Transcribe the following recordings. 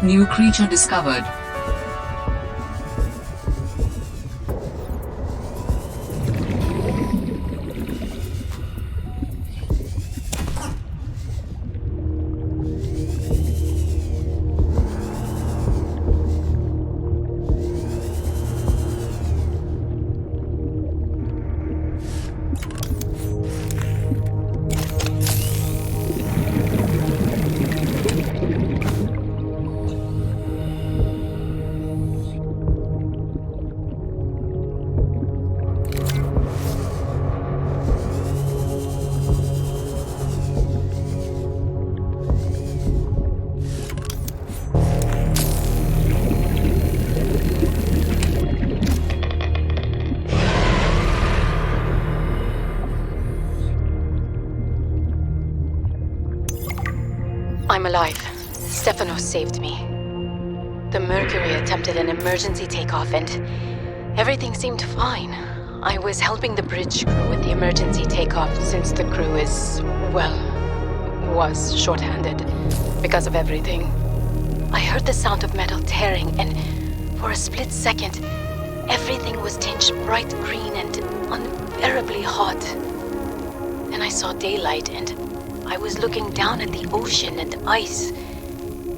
New creature discovered. I'm alive. Stefanos saved me. The Mercury attempted an emergency takeoff and everything seemed fine. I was helping the bridge crew with the emergency takeoff since the crew was shorthanded because of everything. I heard the sound of metal tearing and for a split second, everything was tinged bright green and unbearably hot. Then I saw daylight and I was looking down at the ocean and ice.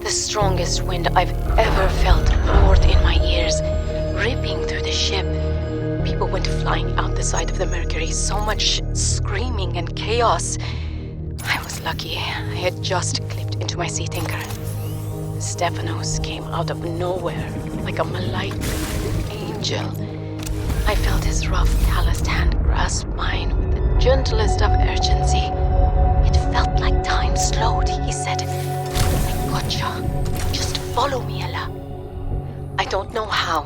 The strongest wind I've ever felt roared in my ears, ripping through the ship. People went flying out the side of the Mercury, so much screaming and chaos. I was lucky. I had just clipped into my sea tinker. Stefanos came out of nowhere, like a malignant angel. I felt his rough, calloused hand grasp mine with the gentlest of urgency. It felt like time slowed. He said, "I gotcha. Just follow me, Ella." I don't know how,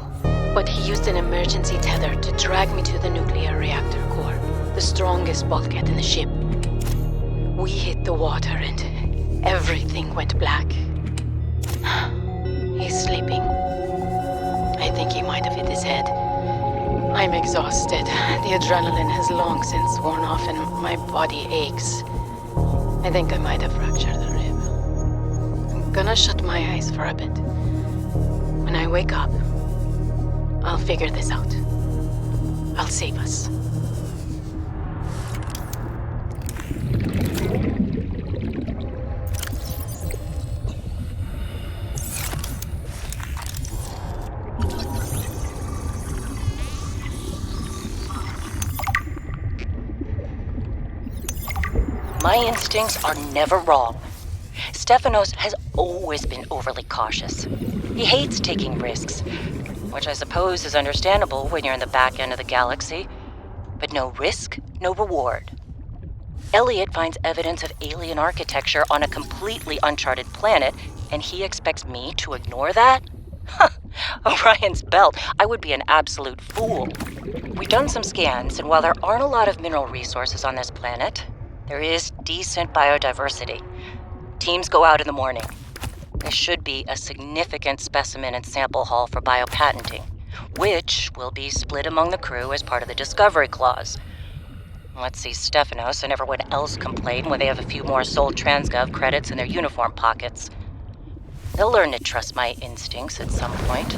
but he used an emergency tether to drag me to the nuclear reactor core, the strongest bulkhead in the ship. We hit the water and everything went black. He's sleeping. I think he might have hit his head. I'm exhausted. The adrenaline has long since worn off and my body aches. I think I might have fractured the rib. I'm gonna shut my eyes for a bit. When I wake up, I'll figure this out. I'll save us. My instincts are never wrong. Stefanos has always been overly cautious. He hates taking risks, which I suppose is understandable when you're in the back end of the galaxy. But no risk, no reward. Elliot finds evidence of alien architecture on a completely uncharted planet, and he expects me to ignore that? Orion's belt, I would be an absolute fool. We've done some scans, and while there aren't a lot of mineral resources on this planet, there is decent biodiversity. Teams go out in the morning. There should be a significant specimen and sample haul for biopatenting, which will be split among the crew as part of the discovery clause. Let's see Stefanos and everyone else complain when they have a few more Sol Transgov credits in their uniform pockets. They'll learn to trust my instincts at some point.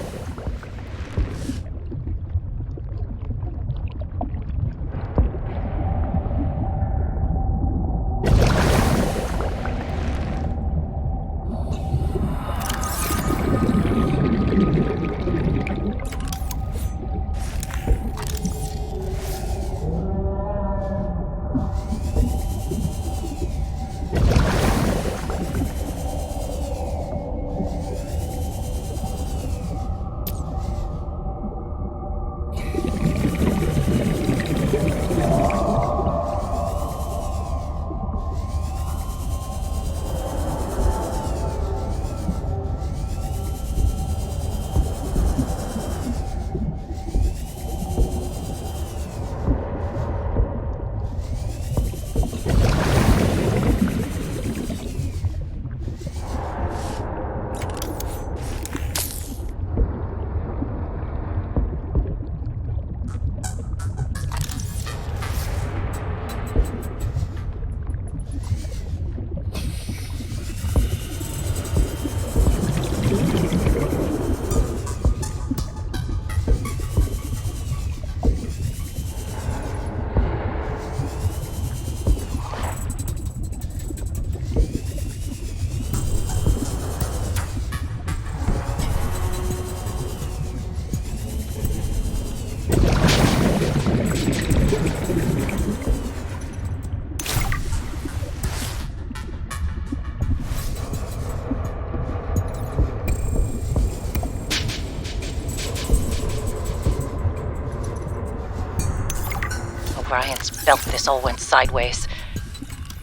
O'Brien's felt this all went sideways.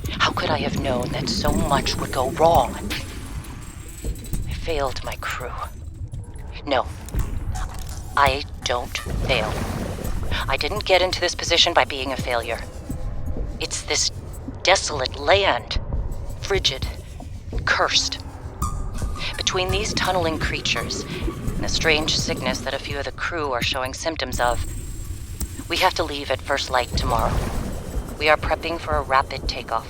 How could I have known that so much would go wrong? I failed my crew. No, I don't fail. I didn't get into this position by being a failure. It's this desolate land, frigid and cursed. Between these tunneling creatures and a strange sickness that a few of the crew are showing symptoms of, we have to leave at first light tomorrow. We are prepping for a rapid takeoff.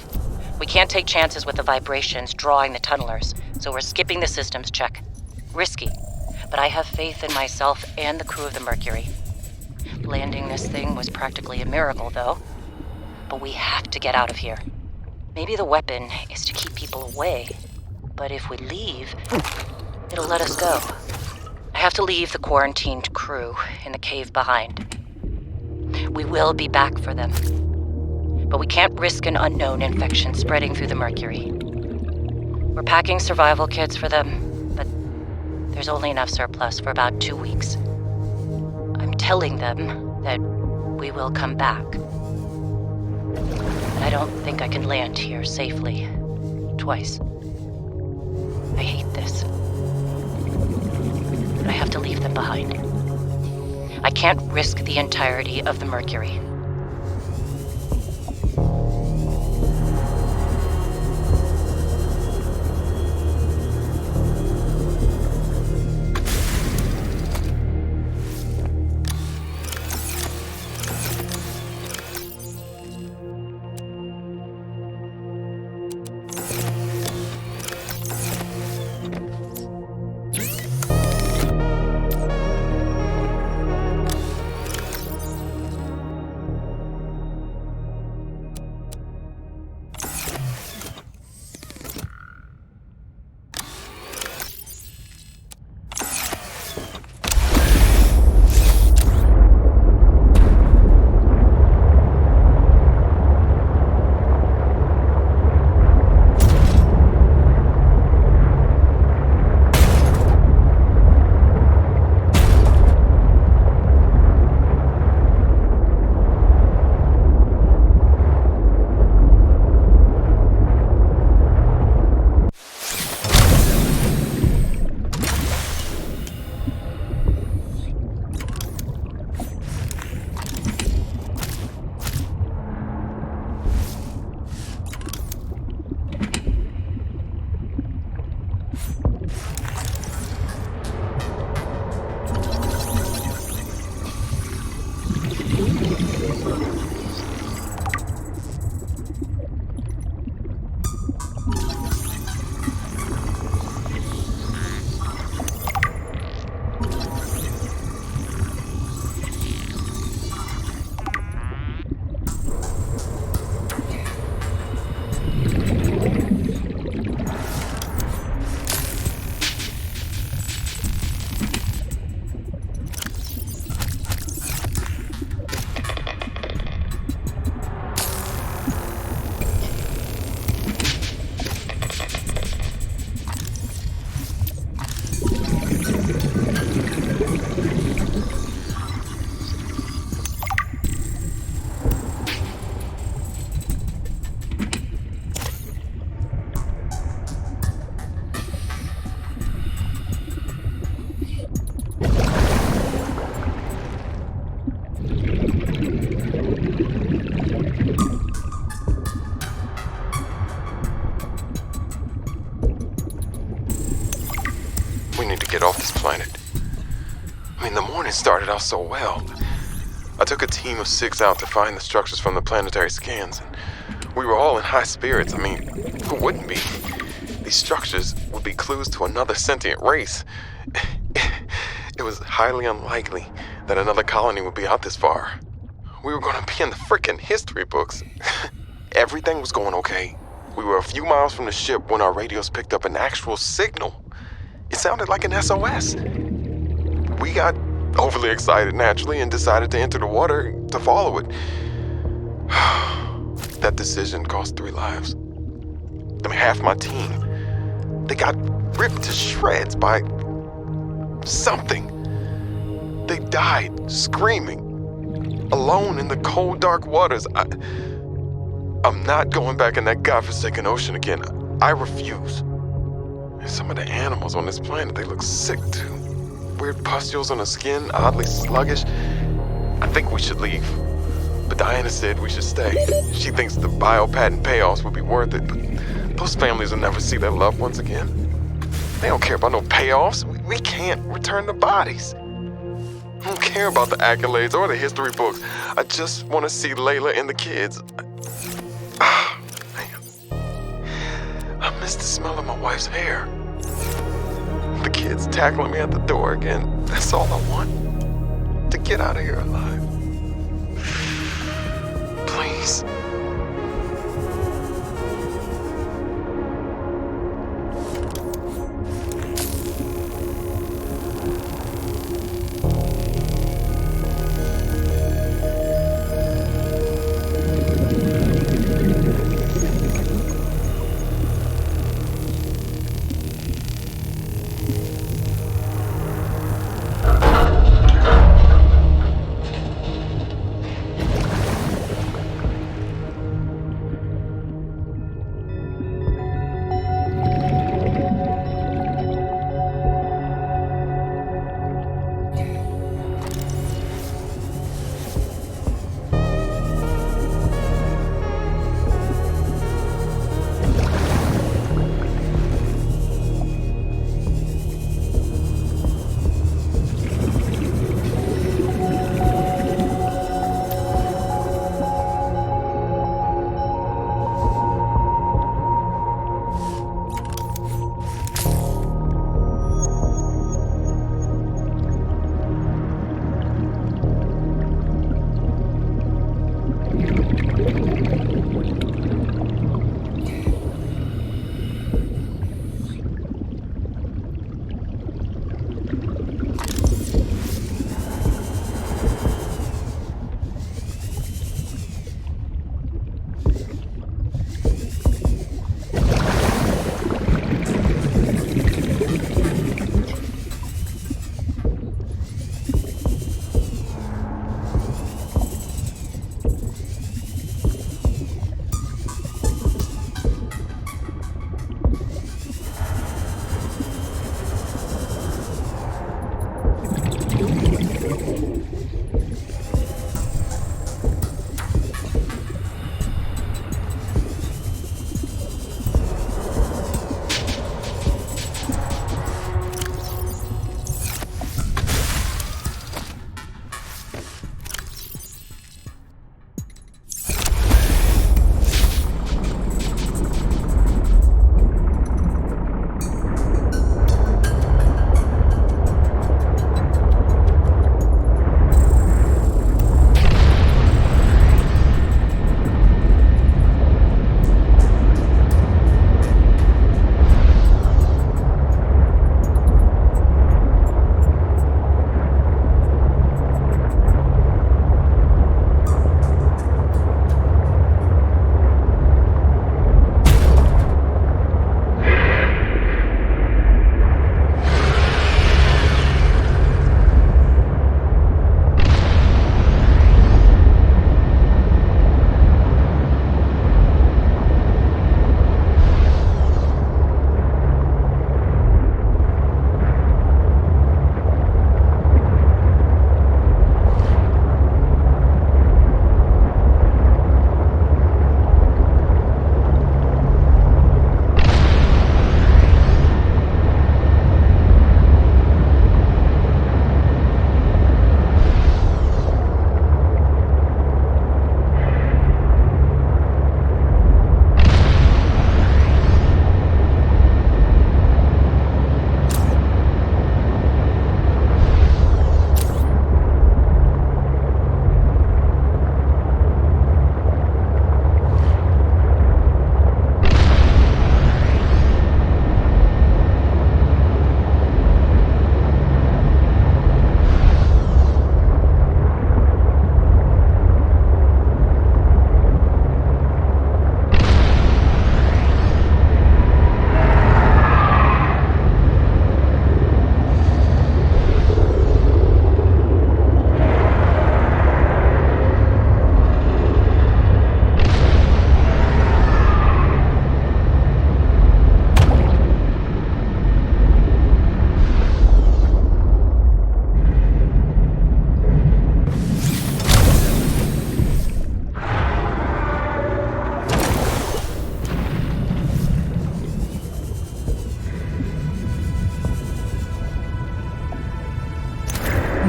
We can't take chances with the vibrations drawing the tunnelers, so we're skipping the systems check. Risky, but I have faith in myself and the crew of the Mercury. Landing this thing was practically a miracle, though. But we have to get out of here. Maybe the weapon is to keep people away, but if we leave, it'll let us go. I have to leave the quarantined crew in the cave behind. We will be back for them, but we can't risk an unknown infection spreading through the Mercury. We're packing survival kits for them, but there's only enough surplus for about 2 weeks. I'm telling them that we will come back. But I don't think I can land here safely twice. I hate this. But I have to leave them behind. I can't risk the entirety of the Mercury. Get off this planet. I mean, the morning started out so well. I took a team of 6 out to find the structures from the planetary scans, and we were all in high spirits. I mean, who wouldn't be? These structures would be clues to another sentient race. It was highly unlikely that another colony would be out this far. We were gonna be in the frickin' history books. Everything was going okay. We were a few miles from the ship when our radios picked up an actual signal. It sounded like an SOS. We got overly excited naturally and decided to enter the water to follow it. That decision cost 3 lives. I mean, half my team. They got ripped to shreds by something. They died screaming. alone in the cold, dark waters. I'm not going back in that godforsaken ocean again. I refuse. And some of the animals on this planet, they look sick too. Weird pustules on the skin, oddly sluggish. I think we should leave. But Diana said we should stay. She thinks the biopatent payoffs would be worth it, but those families will never see their loved ones again. They don't care about no payoffs. We can't return the bodies. I don't care about the accolades or the history books. I just want to see Layla and the kids. Man. I miss the smell of my wife's hair. The kids tackling me at the door again. That's all I want. To get out of here alive. Please.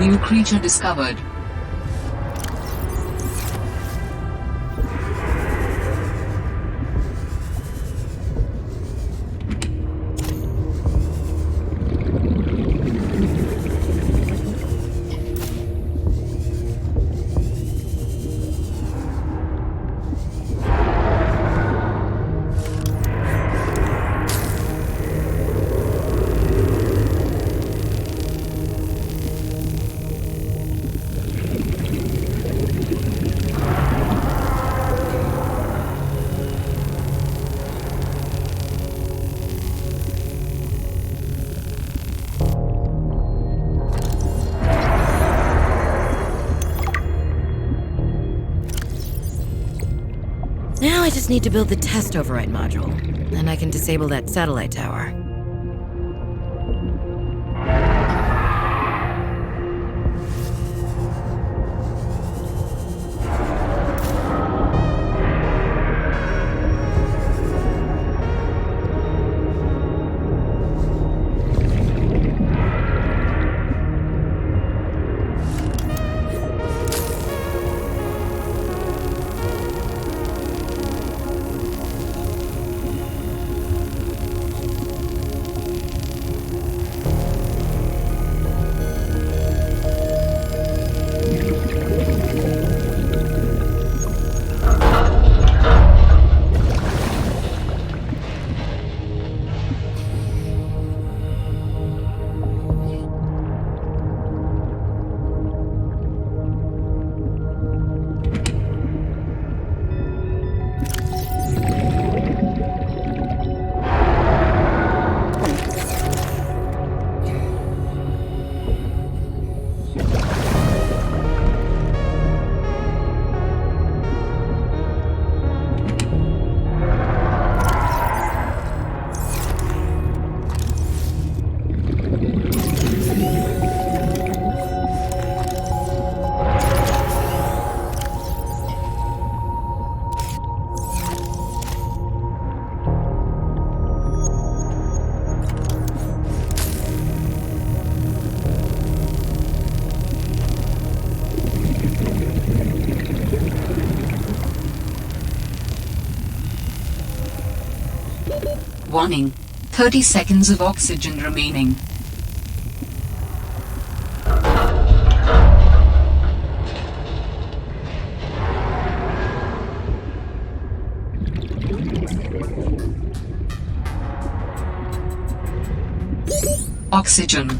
New creature discovered. Now I just need to build the test override module, and I can disable that satellite tower. Warning. 30 seconds of oxygen remaining. Oxygen.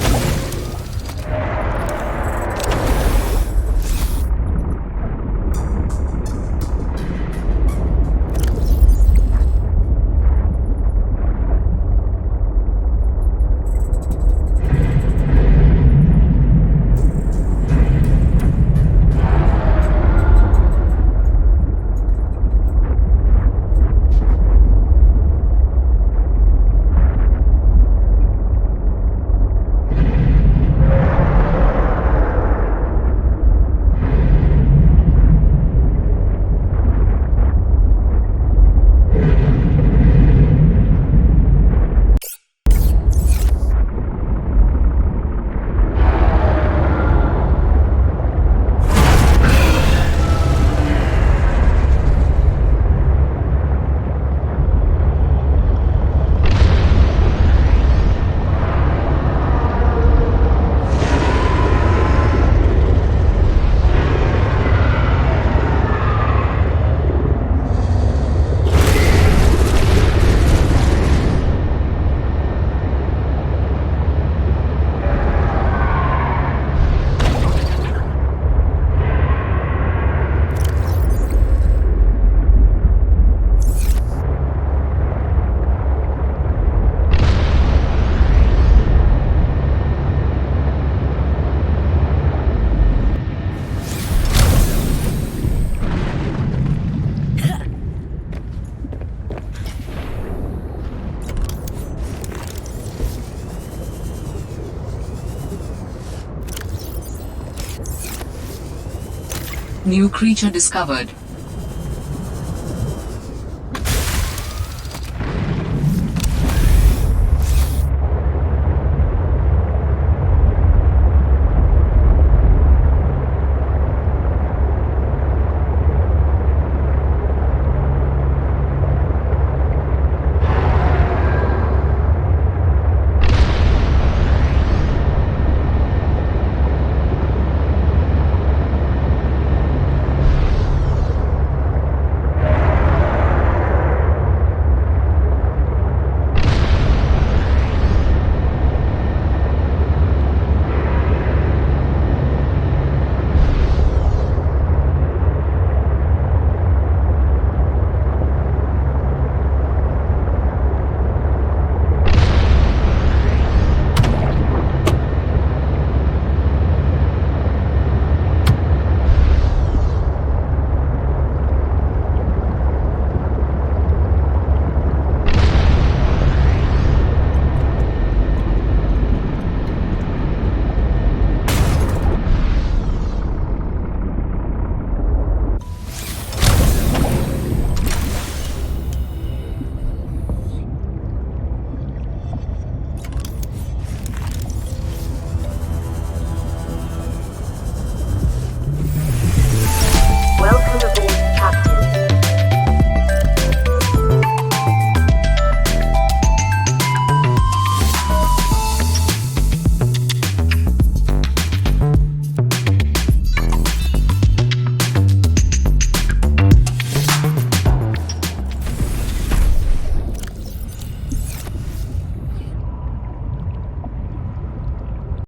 New creature discovered.